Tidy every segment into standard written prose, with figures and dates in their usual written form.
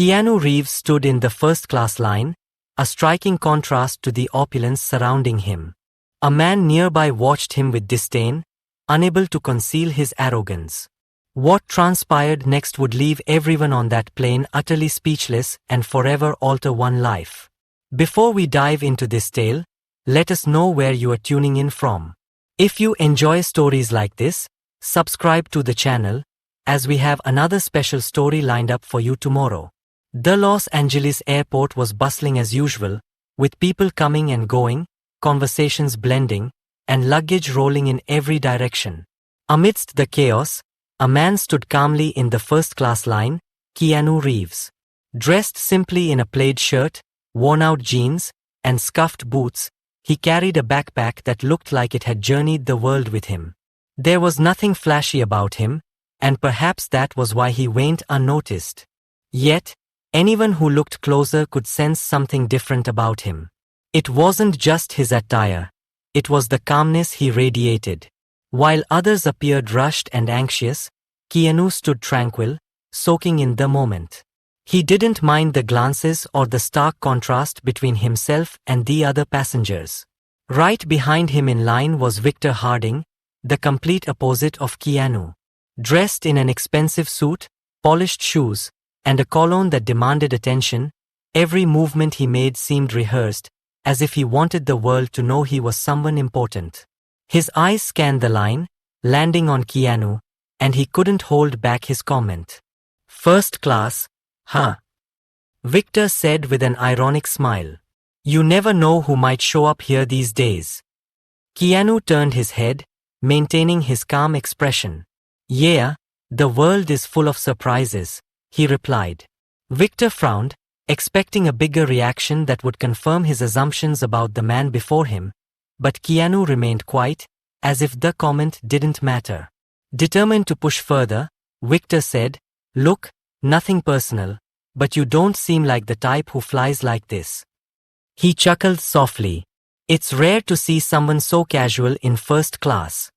Keanu Reeves stood in the first-class line, a striking contrast to the opulence surrounding him. A man nearby watched him with disdain, unable to conceal his arrogance. What transpired next would leave everyone on that plane utterly speechless and forever alter one life. Before we dive into this tale, let us know where you are tuning in from. If you enjoy stories like this, subscribe to the channel, as we have another special story lined up for you tomorrow. The Los Angeles airport was bustling as usual, with people coming and going, conversations blending, and luggage rolling in every direction. Amidst the chaos, a man stood calmly in the first-class line, Keanu Reeves. Dressed simply in a plaid shirt, worn-out jeans, and scuffed boots, he carried a backpack that looked like it had journeyed the world with him. There was nothing flashy about him, and perhaps that was why he went unnoticed. Yet, anyone who looked closer could sense something different about him. It wasn't just his attire, it was the calmness he radiated. While others appeared rushed and anxious, Keanu stood tranquil, soaking in the moment. He didn't mind the glances or the stark contrast between himself and the other passengers. Right behind him in line was Victor Harding, the complete opposite of Keanu. Dressed in an expensive suit, polished shoes, and a cologne that demanded attention, every movement he made seemed rehearsed, as if he wanted the world to know he was someone important. His eyes scanned the line, landing on Keanu, and he couldn't hold back his comment. "First class, huh?" Victor said with an ironic smile. "You never know who might show up here these days." Keanu turned his head, maintaining his calm expression. "Yeah, the world is full of surprises," he replied. Victor frowned, expecting a bigger reaction that would confirm his assumptions about the man before him, but Keanu remained quiet, as if the comment didn't matter. Determined to push further, Victor said, "Look, nothing personal, but you don't seem like the type who flies like this." He chuckled softly. "It's rare to see someone so casual in first class."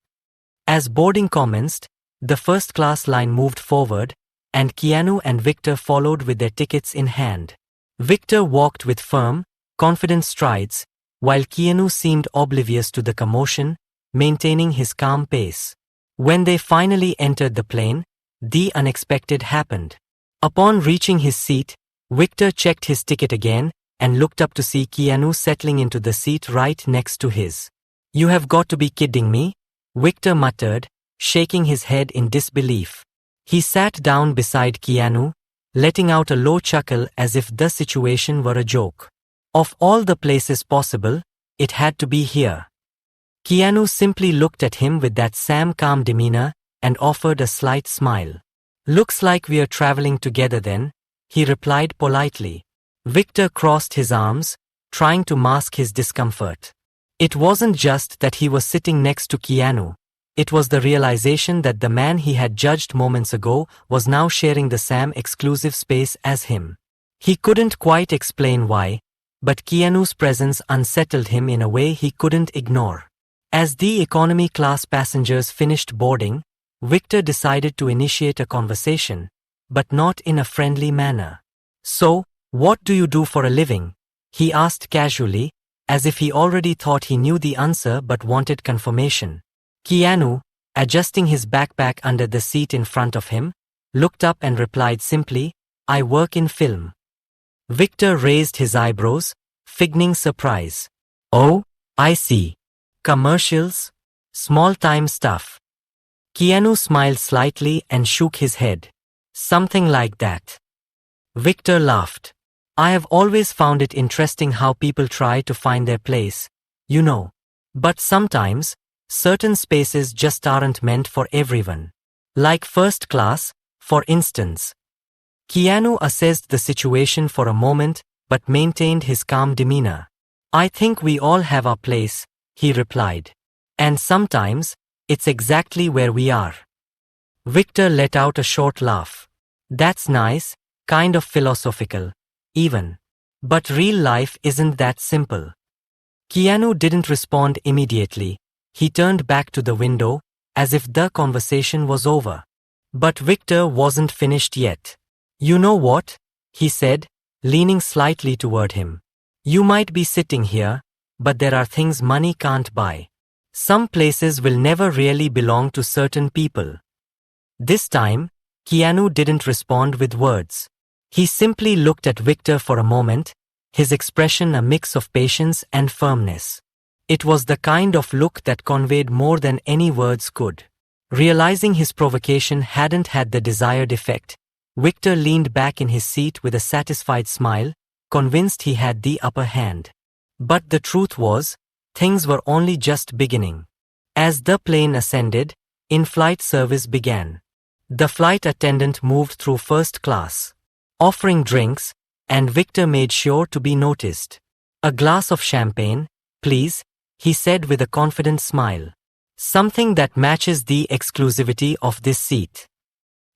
As boarding commenced, the first-class line moved forward, and Keanu and Victor followed with their tickets in hand. Victor walked with firm, confident strides, while Keanu seemed oblivious to the commotion, maintaining his calm pace. When they finally entered the plane, the unexpected happened. Upon reaching his seat, Victor checked his ticket again and looked up to see Keanu settling into the seat right next to his. "You have got to be kidding me," Victor muttered, shaking his head in disbelief. He sat down beside Keanu, letting out a low chuckle as if the situation were a joke. Of all the places possible, it had to be here. Keanu simply looked at him with that same calm demeanor and offered a slight smile. "Looks like we are traveling together then," he replied politely. Victor crossed his arms, trying to mask his discomfort. It wasn't just that he was sitting next to Keanu. It was the realization that the man he had judged moments ago was now sharing the same exclusive space as him. He couldn't quite explain why, but Keanu's presence unsettled him in a way he couldn't ignore. As the economy class passengers finished boarding, Victor decided to initiate a conversation, but not in a friendly manner. "So, what do you do for a living?" he asked casually, as if he already thought he knew the answer but wanted confirmation. Keanu, adjusting his backpack under the seat in front of him, looked up and replied simply, "I work in film." Victor raised his eyebrows, feigning surprise. "Oh, I see. Commercials? Small-time stuff." Keanu smiled slightly and shook his head. "Something like that." Victor laughed. "I have always found it interesting how people try to find their place, you know. But sometimes, certain spaces just aren't meant for everyone. Like first class, for instance." Keanu assessed the situation for a moment but maintained his calm demeanor. "I think we all have our place," he replied. "And sometimes, it's exactly where we are." Victor let out a short laugh. "That's nice, kind of philosophical, even. But real life isn't that simple." Keanu didn't respond immediately. He turned back to the window, as if the conversation was over. But Victor wasn't finished yet. "You know what? he said, leaning slightly toward him. You might be sitting here, but there are things money can't buy. Some places will never really belong to certain people. This time, Keanu didn't respond with words. He simply looked at Victor for a moment, his expression a mix of patience and firmness. It was the kind of look that conveyed more than any words could. Realizing his provocation hadn't had the desired effect, Victor leaned back in his seat with a satisfied smile, convinced he had the upper hand. But the truth was, things were only just beginning. As the plane ascended, in-flight service began. The flight attendant moved through first class, offering drinks, and Victor made sure to be noticed. A glass of champagne, please, he said with a confident smile. Something that matches the exclusivity of this seat.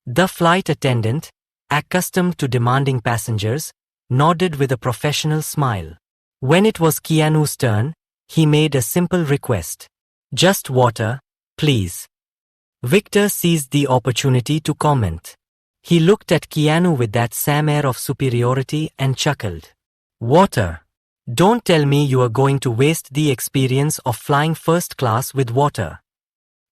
The flight attendant, accustomed to demanding passengers, nodded with a professional smile. When it was Keanu's turn, he made a simple request. Just water, please. Victor seized the opportunity to comment. He looked at Keanu with that same air of superiority and chuckled. Water. Don't tell me you are going to waste the experience of flying first class with water.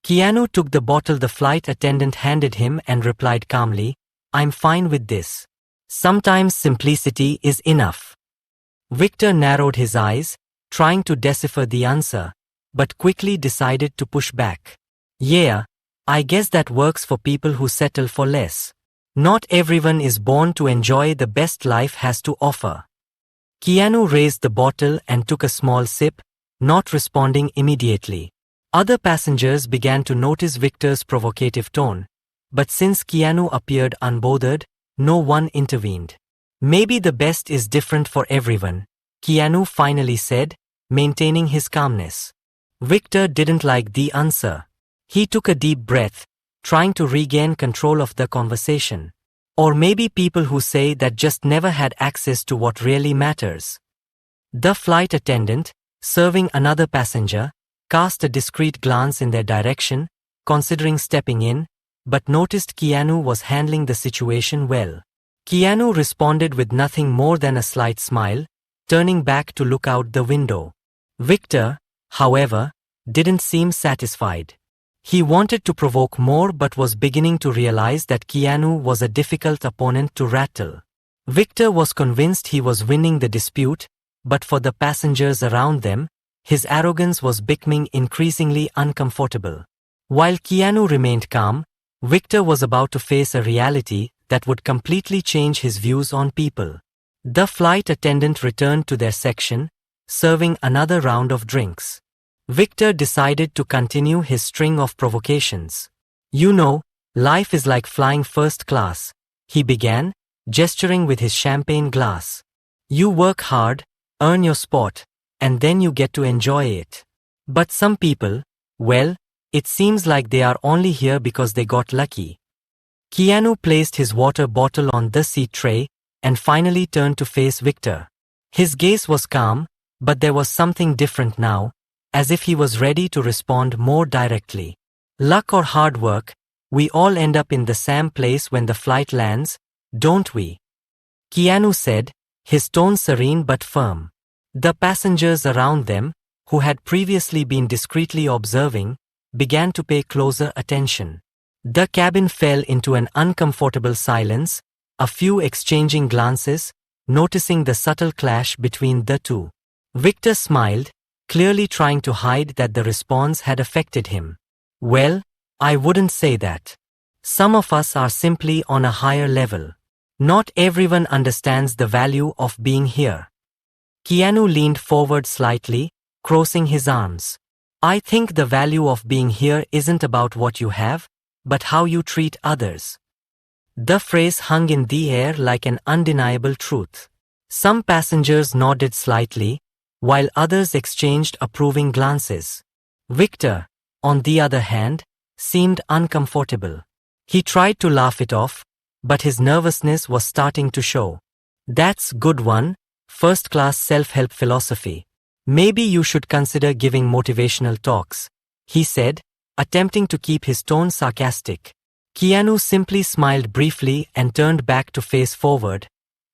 Keanu took the bottle the flight attendant handed him and replied calmly, I'm fine with this. Sometimes simplicity is enough. Victor narrowed his eyes, trying to decipher the answer, but quickly decided to push back. Yeah, I guess that works for people who settle for less. Not everyone is born to enjoy the best life has to offer. Keanu raised the bottle and took a small sip, not responding immediately. Other passengers began to notice Victor's provocative tone, but since Keanu appeared unbothered, no one intervened. Maybe the best is different for everyone, Keanu finally said, maintaining his calmness. Victor didn't like the answer. He took a deep breath, trying to regain control of the conversation. Or maybe people who say that just never had access to what really matters. The flight attendant, serving another passenger, cast a discreet glance in their direction, considering stepping in, but noticed Keanu was handling the situation well. Keanu responded with nothing more than a slight smile, turning back to look out the window. Victor, however, didn't seem satisfied. He wanted to provoke more but was beginning to realize that Keanu was a difficult opponent to rattle. Victor was convinced he was winning the dispute, but for the passengers around them, his arrogance was becoming increasingly uncomfortable. While Keanu remained calm, Victor was about to face a reality that would completely change his views on people. The flight attendant returned to their section, serving another round of drinks. Victor decided to continue his string of provocations. You know, life is like flying first class, he began, gesturing with his champagne glass. You work hard, earn your spot, and then you get to enjoy it. But some people, well, it seems like they are only here because they got lucky. Keanu placed his water bottle on the seat tray and finally turned to face Victor. His gaze was calm, but there was something different now, as if he was ready to respond more directly. Luck or hard work, we all end up in the same place when the flight lands, don't we? Keanu said, his tone serene but firm. The passengers around them, who had previously been discreetly observing, began to pay closer attention. The cabin fell into an uncomfortable silence, a few exchanging glances, noticing the subtle clash between the two. Victor smiled, clearly trying to hide that the response had affected him. Well, I wouldn't say that. Some of us are simply on a higher level. Not everyone understands the value of being here. Keanu leaned forward slightly, crossing his arms. I think the value of being here isn't about what you have, but how you treat others. The phrase hung in the air like an undeniable truth. Some passengers nodded slightly, while others exchanged approving glances. Victor, on the other hand, seemed uncomfortable. He tried to laugh it off, but his nervousness was starting to show. That's good one, first-class self-help philosophy. Maybe you should consider giving motivational talks, he said, attempting to keep his tone sarcastic. Keanu simply smiled briefly and turned back to face forward,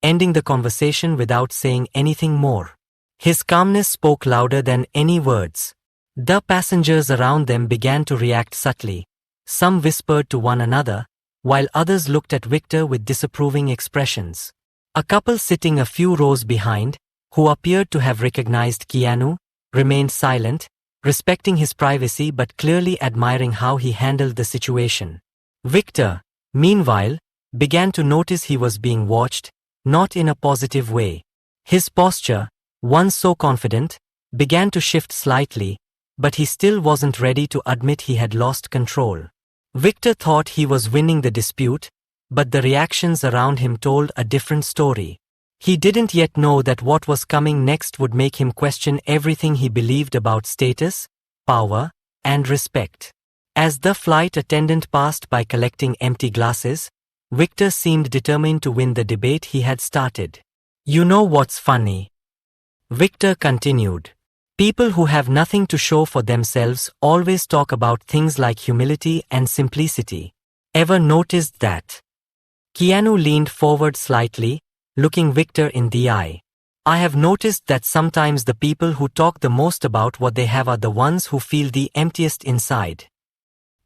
ending the conversation without saying anything more. His calmness spoke louder than any words. The passengers around them began to react subtly. Some whispered to one another, while others looked at Victor with disapproving expressions. A couple sitting a few rows behind, who appeared to have recognized Keanu, remained silent, respecting his privacy but clearly admiring how he handled the situation. Victor, meanwhile, began to notice he was being watched, not in a positive way. His posture, once so confident, began to shift slightly, but he still wasn't ready to admit he had lost control. Victor thought he was winning the dispute, but the reactions around him told a different story. He didn't yet know that what was coming next would make him question everything he believed about status, power, and respect. As the flight attendant passed by collecting empty glasses, Victor seemed determined to win the debate he had started. "You know what's funny?" Victor continued. "People who have nothing to show for themselves always talk about things like humility and simplicity. Ever noticed that?" Keanu leaned forward slightly, looking Victor in the eye. "I have noticed that sometimes the people who talk the most about what they have are the ones who feel the emptiest inside."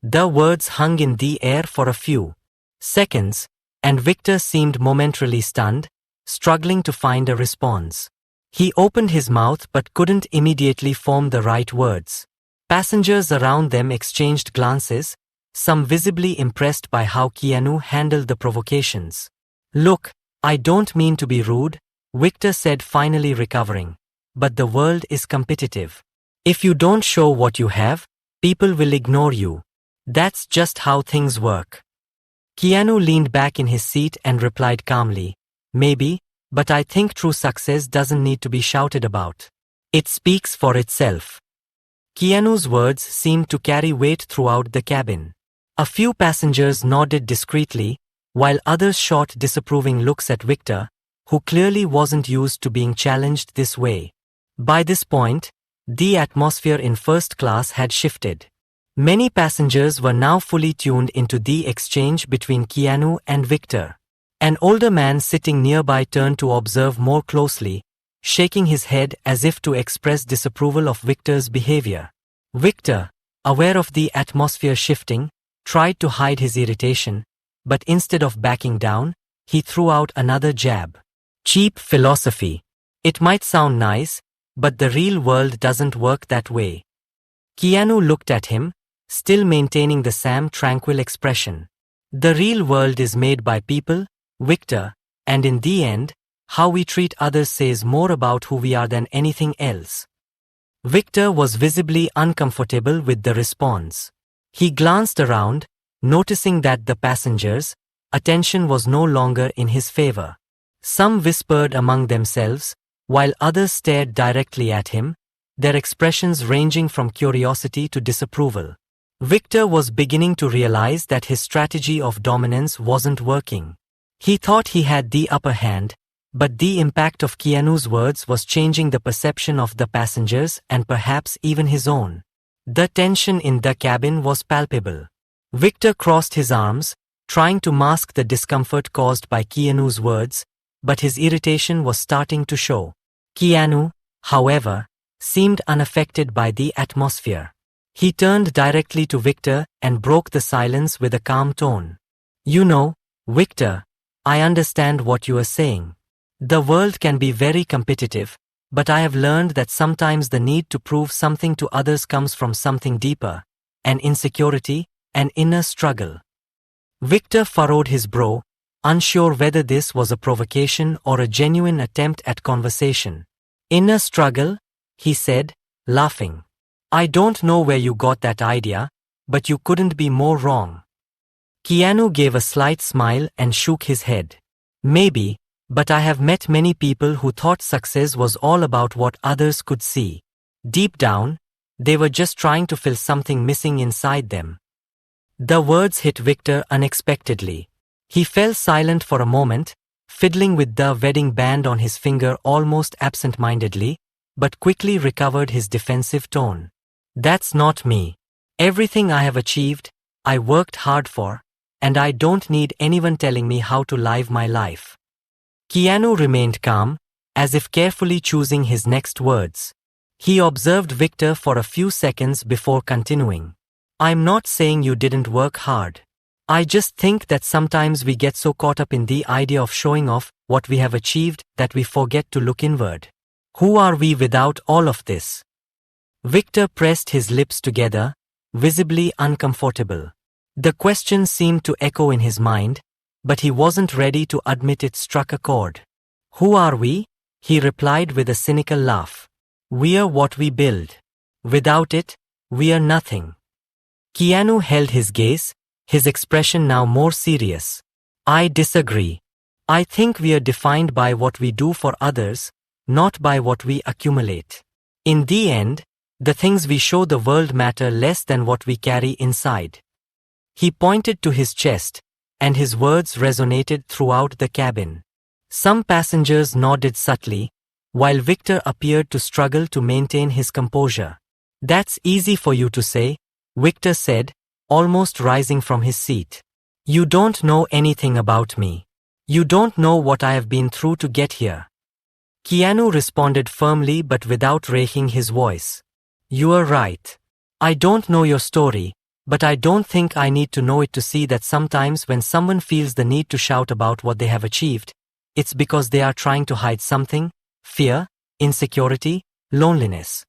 The words hung in the air for a few seconds, and Victor seemed momentarily stunned, struggling to find a response. He opened his mouth but couldn't immediately form the right words. Passengers around them exchanged glances, some visibly impressed by how Keanu handled the provocations. "Look, I don't mean to be rude," Victor said, finally recovering. "But the world is competitive. If you don't show what you have, people will ignore you. That's just how things work." Keanu leaned back in his seat and replied calmly, "Maybe, but I think true success doesn't need to be shouted about. It speaks for itself." Keanu's words seemed to carry weight throughout the cabin. A few passengers nodded discreetly, while others shot disapproving looks at Victor, who clearly wasn't used to being challenged this way. By this point, the atmosphere in first class had shifted. Many passengers were now fully tuned into the exchange between Keanu and Victor. An older man sitting nearby turned to observe more closely, shaking his head as if to express disapproval of Victor's behavior. Victor, aware of the atmosphere shifting, tried to hide his irritation, but instead of backing down, he threw out another jab. "Cheap philosophy. It might sound nice, but the real world doesn't work that way." Keanu looked at him, still maintaining the same tranquil expression. "The real world is made by people, Victor, and in the end, how we treat others says more about who we are than anything else." Victor was visibly uncomfortable with the response. He glanced around, noticing that the passengers' attention was no longer in his favor. Some whispered among themselves, while others stared directly at him, their expressions ranging from curiosity to disapproval. Victor was beginning to realize that his strategy of dominance wasn't working. He thought he had the upper hand, but the impact of Keanu's words was changing the perception of the passengers and perhaps even his own. The tension in the cabin was palpable. Victor crossed his arms, trying to mask the discomfort caused by Keanu's words, but his irritation was starting to show. Keanu, however, seemed unaffected by the atmosphere. He turned directly to Victor and broke the silence with a calm tone. "You know, Victor, I understand what you are saying. The world can be very competitive, but I have learned that sometimes the need to prove something to others comes from something deeper, an insecurity, an inner struggle." Victor furrowed his brow, unsure whether this was a provocation or a genuine attempt at conversation. "Inner struggle?" he said, laughing. "I don't know where you got that idea, but you couldn't be more wrong." Keanu gave a slight smile and shook his head. "Maybe, but I have met many people who thought success was all about what others could see. Deep down, they were just trying to fill something missing inside them." The words hit Victor unexpectedly. He fell silent for a moment, fiddling with the wedding band on his finger almost absent-mindedly, but quickly recovered his defensive tone. "That's not me. Everything I have achieved, I worked hard for, and I don't need anyone telling me how to live my life." Keanu remained calm, as if carefully choosing his next words. He observed Victor for a few seconds before continuing. I'm not saying you didn't work hard. I just think that sometimes we get so caught up in the idea of showing off what we have achieved that we forget to look inward. Who are we without all of this? Victor pressed his lips together, visibly uncomfortable. The question seemed to echo in his mind, but he wasn't ready to admit it struck a chord. Who are we? He replied with a cynical laugh. We're what we build. Without it, we're nothing. Keanu held his gaze, his expression now more serious. I disagree. I think we are defined by what we do for others, not by what we accumulate. In the end, the things we show the world matter less than what we carry inside. He pointed to his chest, and his words resonated throughout the cabin. Some passengers nodded subtly, while Victor appeared to struggle to maintain his composure. That's easy for you to say, Victor said, almost rising from his seat. You don't know anything about me. You don't know what I have been through to get here. Keanu responded firmly but without raising his voice. You are right. I don't know your story, but I don't think I need to know it to see that sometimes when someone feels the need to shout about what they have achieved, it's because they are trying to hide something, fear, insecurity, loneliness.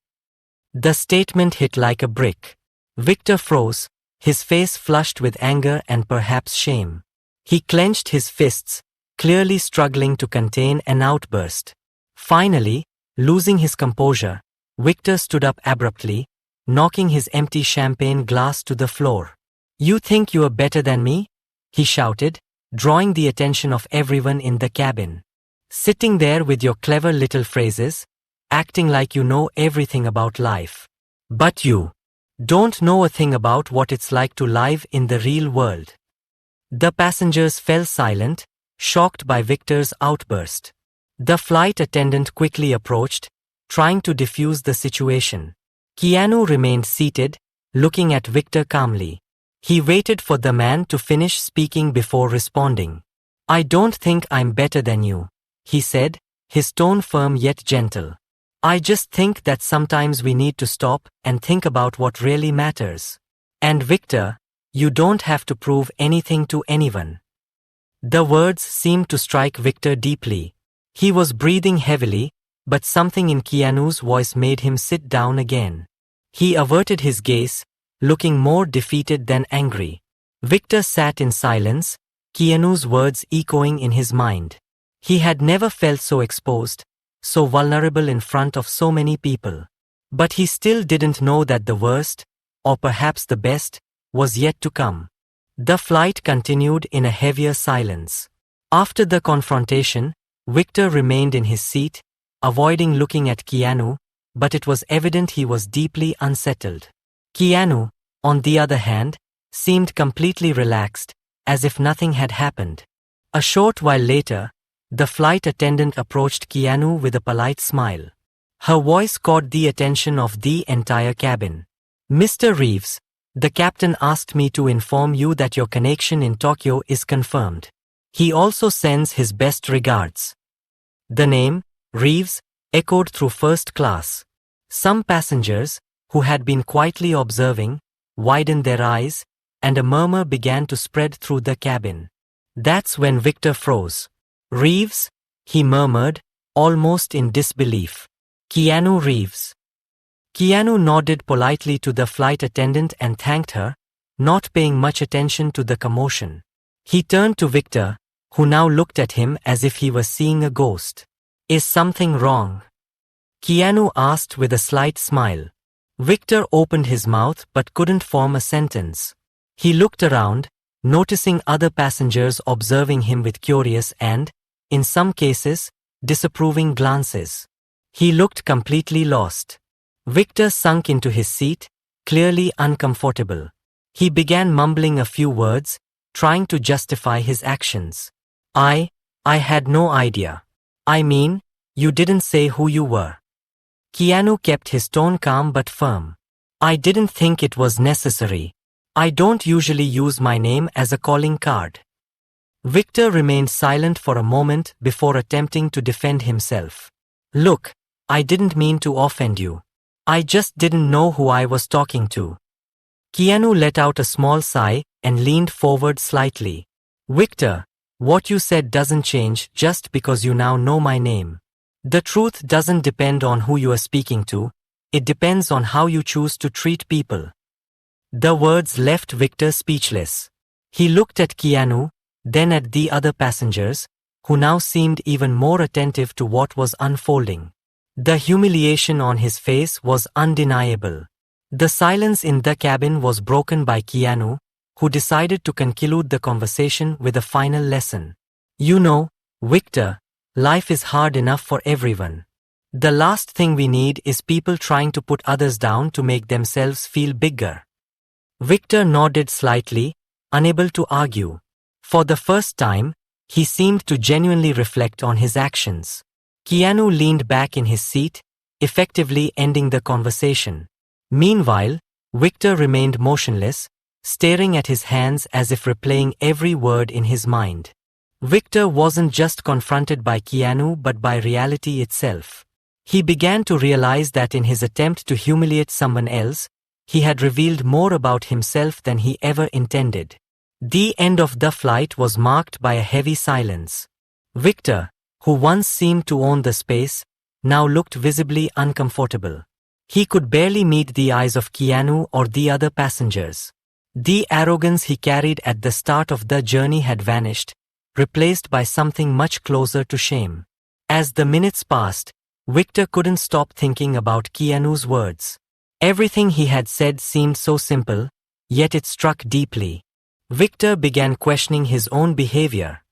The statement hit like a brick. Victor froze, his face flushed with anger and perhaps shame. He clenched his fists, clearly struggling to contain an outburst. Finally, losing his composure, Victor stood up abruptly, knocking his empty champagne glass to the floor. You think you are better than me? He shouted, drawing the attention of everyone in the cabin. Sitting there with your clever little phrases, acting like you know everything about life. But you don't know a thing about what it's like to live in the real world. The passengers fell silent, shocked by Victor's outburst. The flight attendant quickly approached, trying to defuse the situation. Keanu remained seated, looking at Victor calmly. He waited for the man to finish speaking before responding. I don't think I'm better than you, he said, his tone firm yet gentle. I just think that sometimes we need to stop and think about what really matters. And Victor, you don't have to prove anything to anyone. The words seemed to strike Victor deeply. He was breathing heavily, but something in Keanu's voice made him sit down again. He averted his gaze, looking more defeated than angry. Victor sat in silence, Keanu's words echoing in his mind. He had never felt so exposed, so vulnerable in front of so many people. But he still didn't know that the worst, or perhaps the best, was yet to come. The flight continued in a heavier silence. After the confrontation, Victor remained in his seat, avoiding looking at Keanu, but it was evident he was deeply unsettled. Keanu, on the other hand, seemed completely relaxed, as if nothing had happened. A short while later, the flight attendant approached Keanu with a polite smile. Her voice caught the attention of the entire cabin. Mr. Reeves, the captain asked me to inform you that your connection in Tokyo is confirmed. He also sends his best regards. The name, Reeves, echoed through first class. Some passengers, who had been quietly observing, widened their eyes, and a murmur began to spread through the cabin. That's when Victor froze. Reeves? He murmured, almost in disbelief. Keanu Reeves. Keanu nodded politely to the flight attendant and thanked her, not paying much attention to the commotion. He turned to Victor, who now looked at him as if he was seeing a ghost. Is something wrong? Keanu asked with a slight smile. Victor opened his mouth but couldn't form a sentence. He looked around, noticing other passengers observing him with curious and, in some cases, disapproving glances. He looked completely lost. Victor sunk into his seat, clearly uncomfortable. He began mumbling a few words, trying to justify his actions. I had no idea. I mean, you didn't say who you were. Keanu kept his tone calm but firm. I didn't think it was necessary. I don't usually use my name as a calling card. Victor remained silent for a moment before attempting to defend himself. Look, I didn't mean to offend you. I just didn't know who I was talking to. Keanu let out a small sigh and leaned forward slightly. Victor, what you said doesn't change just because you now know my name. The truth doesn't depend on who you are speaking to, it depends on how you choose to treat people. The words left Victor speechless. He looked at Keanu, then at the other passengers, who now seemed even more attentive to what was unfolding. The humiliation on his face was undeniable. The silence in the cabin was broken by Keanu, who decided to conclude the conversation with a final lesson. You know, Victor, life is hard enough for everyone. The last thing we need is people trying to put others down to make themselves feel bigger. Victor nodded slightly, unable to argue. For the first time, he seemed to genuinely reflect on his actions. Keanu leaned back in his seat, effectively ending the conversation. Meanwhile, Victor remained motionless, staring at his hands as if replaying every word in his mind. Victor wasn't just confronted by Keanu but by reality itself. He began to realize that in his attempt to humiliate someone else, he had revealed more about himself than he ever intended. The end of the flight was marked by a heavy silence. Victor, who once seemed to own the space, now looked visibly uncomfortable. He could barely meet the eyes of Keanu or the other passengers. The arrogance he carried at the start of the journey had vanished, replaced by something much closer to shame. As the minutes passed, Victor couldn't stop thinking about Keanu's words. Everything he had said seemed so simple, yet it struck deeply. Victor began questioning his own behavior.